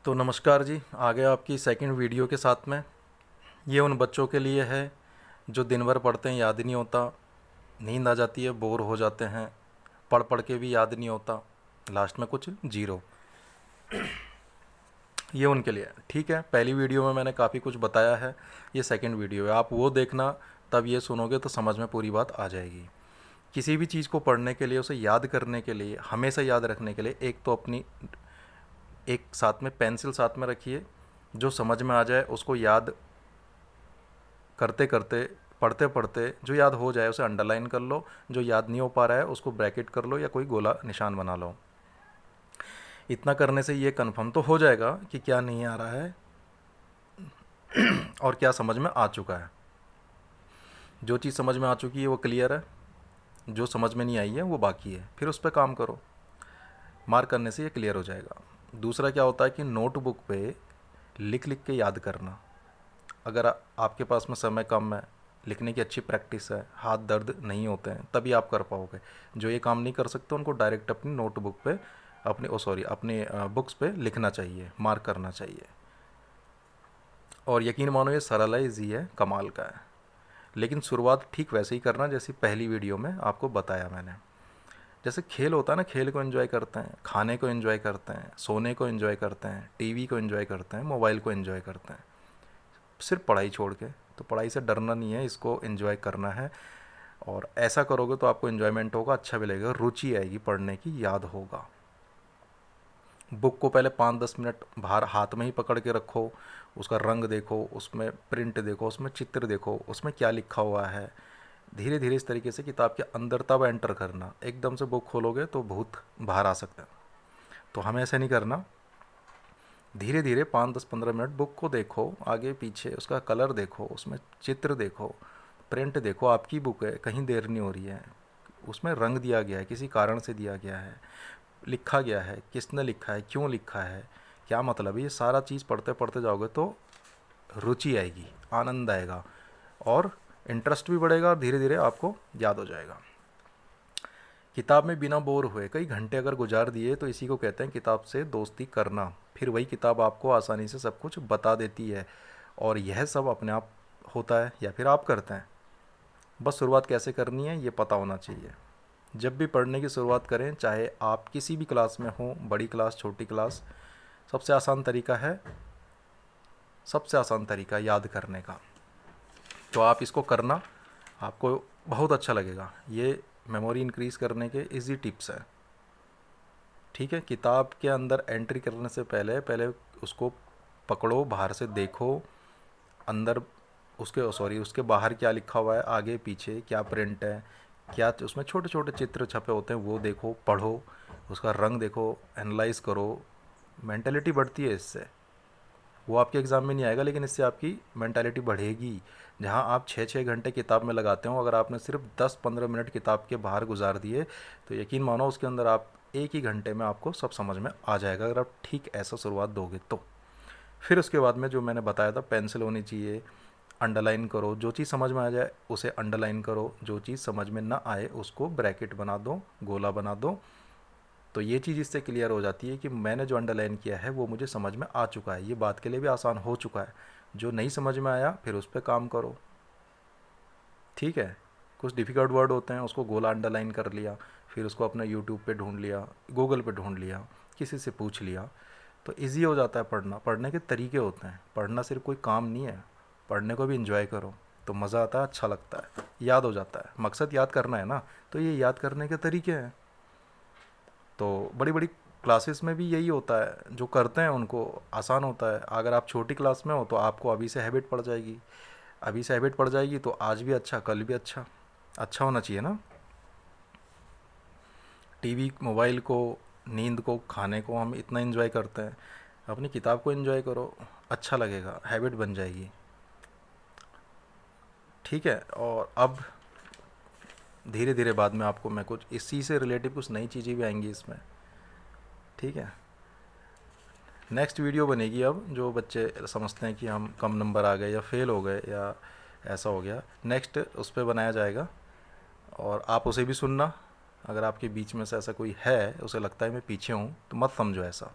तो नमस्कार जी, आ गया आपकी सेकंड वीडियो के साथ में। ये उन बच्चों के लिए है जो दिन भर पढ़ते हैं, याद नहीं होता, नींद आ जाती है, बोर हो जाते हैं, पढ़ पढ़ के भी याद नहीं होता, लास्ट में कुछ जीरो। ये उनके लिए है। ठीक है, पहली वीडियो में मैंने काफ़ी कुछ बताया है, ये सेकंड वीडियो है, आप वो देखना, तब ये सुनोगे तो समझ में पूरी बात आ जाएगी। किसी भी चीज़ को पढ़ने के लिए, उसे याद करने के लिए, हमेशा याद रखने के लिए, एक तो अपनी एक साथ में पेंसिल साथ में रखिए, जो समझ में आ जाए उसको याद करते करते, पढ़ते पढ़ते जो याद हो जाए उसे अंडरलाइन कर लो, जो याद नहीं हो पा रहा है उसको ब्रैकेट कर लो या कोई गोला निशान बना लो। इतना करने से ये कंफर्म तो हो जाएगा कि क्या नहीं आ रहा है और क्या समझ में आ चुका है। जो चीज़ समझ में आ चुकी है वो क्लियर है, जो समझ में नहीं आई है वो बाकी है, फिर उस पर काम करो। मार्क करने से ये क्लियर हो जाएगा। दूसरा क्या होता है कि नोटबुक पे लिख लिख के याद करना। अगर आपके पास में समय कम है, लिखने की अच्छी प्रैक्टिस है, हाथ दर्द नहीं होते हैं, तभी आप कर पाओगे। जो ये काम नहीं कर सकते उनको डायरेक्ट अपनी नोटबुक पे, अपने बुक्स पे लिखना चाहिए, मार्क करना चाहिए। और यकीन मानो ये सरल है, ईजी है, कमाल का है। लेकिन शुरुआत ठीक वैसे ही करना जैसी पहली वीडियो में आपको बताया मैंने। जैसे खेल होता है ना, खेल को एंजॉय करते हैं, खाने को एंजॉय करते हैं, सोने को एंजॉय करते हैं, टीवी को एंजॉय करते हैं, मोबाइल को एंजॉय करते हैं, सिर्फ पढ़ाई छोड़ के। तो पढ़ाई से डरना नहीं है, इसको एंजॉय करना है। और ऐसा करोगे तो आपको एंजॉयमेंट होगा, अच्छा भी लगेगा, रुचि आएगी पढ़ने की, याद होगा। बुक को पहले 5-10 मिनट बाहर हाथ में ही पकड़ के रखो, उसका रंग देखो, उसमें प्रिंट देखो, उसमें चित्र देखो, उसमें क्या लिखा हुआ है। धीरे धीरे इस तरीके से किताब के अंदर तब एंटर करना। एकदम से बुक खोलोगे तो भूत बाहर आ सकता है, तो हमें ऐसा नहीं करना। धीरे धीरे 5-10-15 मिनट बुक को देखो, आगे पीछे उसका कलर देखो, उसमें चित्र देखो, प्रिंट देखो। आपकी बुक है, कहीं देर नहीं हो रही है, उसमें रंग दिया गया है, किसी कारण से दिया गया है, लिखा गया है, किसने लिखा है, क्यों लिखा है, क्या मतलब है। ये सारा चीज़ पढ़ते पढ़ते जाओगे तो रुचि आएगी, आनंद आएगा और इंटरेस्ट भी बढ़ेगा और धीरे धीरे आपको याद हो जाएगा। किताब में बिना बोर हुए कई घंटे अगर गुजार दिए तो इसी को कहते हैं किताब से दोस्ती करना। फिर वही किताब आपको आसानी से सब कुछ बता देती है, और यह सब अपने आप होता है या फिर आप करते हैं। बस शुरुआत कैसे करनी है ये पता होना चाहिए। जब भी पढ़ने की शुरुआत करें, चाहे आप किसी भी क्लास में हो, बड़ी क्लास छोटी क्लास, सबसे आसान तरीका है, सबसे आसान तरीका याद करने का। तो आप इसको करना, आपको बहुत अच्छा लगेगा। ये मेमोरी इंक्रीज़ करने के इजी टिप्स हैं। ठीक है, किताब के अंदर एंट्री करने से पहले पहले उसको पकड़ो, बाहर से देखो, अंदर उसके बाहर क्या लिखा हुआ है, आगे पीछे क्या प्रिंट है, क्या उसमें छोटे छोटे चित्र छपे होते हैं, वो देखो, पढ़ो, उसका रंग देखो, एनालाइज करो। मेंटालिटी बढ़ती है इससे। वो आपके एग्ज़ाम में नहीं आएगा, लेकिन इससे आपकी मेंटालिटी बढ़ेगी। जहाँ आप 6-6 घंटे किताब में लगाते हो, अगर आपने सिर्फ 10-15 मिनट किताब के बाहर गुजार दिए तो यकीन मानो उसके अंदर आप एक ही घंटे में आपको सब समझ में आ जाएगा, अगर आप ठीक ऐसा शुरुआत दोगे तो। फिर उसके बाद में जो मैंने बताया था, पेंसिल होनी चाहिए, अंडरलाइन करो, जो चीज़ समझ में आ जाए उसे अंडरलाइन करो, जो चीज़ समझ में ना आए उसको ब्रैकेट बना दो, गोला बना दो। तो ये चीज़ इससे क्लियर हो जाती है कि मैंने जो अंडरलाइन किया है वो मुझे समझ में आ चुका है, ये बात के लिए भी आसान हो चुका है। जो नहीं समझ में आया फिर उस पर काम करो। ठीक है, कुछ डिफ़िकल्ट वर्ड होते हैं, उसको गोला अंडरलाइन कर लिया, फिर उसको अपने यूट्यूब पे ढूंढ लिया, गूगल पे ढूंढ लिया, किसी से पूछ लिया, तो इजी हो जाता है पढ़ना। पढ़ने के तरीके होते हैं, पढ़ना सिर्फ कोई काम नहीं है, पढ़ने को भी इंजॉय करो तो मज़ा आता है, अच्छा लगता है, याद हो जाता है। मकसद याद करना है ना, तो ये याद करने के तरीके हैं। तो बड़ी बड़ी क्लासेस में भी यही होता है, जो करते हैं उनको आसान होता है। अगर आप छोटी क्लास में हो तो आपको अभी से हैबिट पड़ जाएगी, अभी से हैबिट पड़ जाएगी तो आज भी अच्छा, कल भी अच्छा, अच्छा होना चाहिए ना। टीवी, मोबाइल को, नींद को, खाने को हम इतना एंजॉय करते हैं, अपनी किताब को एंजॉय करो, अच्छा लगेगा, हैबिट बन जाएगी। ठीक है, और अब धीरे धीरे बाद में आपको मैं कुछ इसी से रिलेटिव कुछ नई चीज़ें भी आएंगी इसमें। ठीक है, नेक्स्ट वीडियो बनेगी अब, जो बच्चे समझते हैं कि हम कम नंबर आ गए या फेल हो गए या ऐसा हो गया, नेक्स्ट उस पर बनाया जाएगा। और आप उसे भी सुनना। अगर आपके बीच में से ऐसा कोई है, उसे लगता है मैं पीछे हूँ, तो मत समझो ऐसा।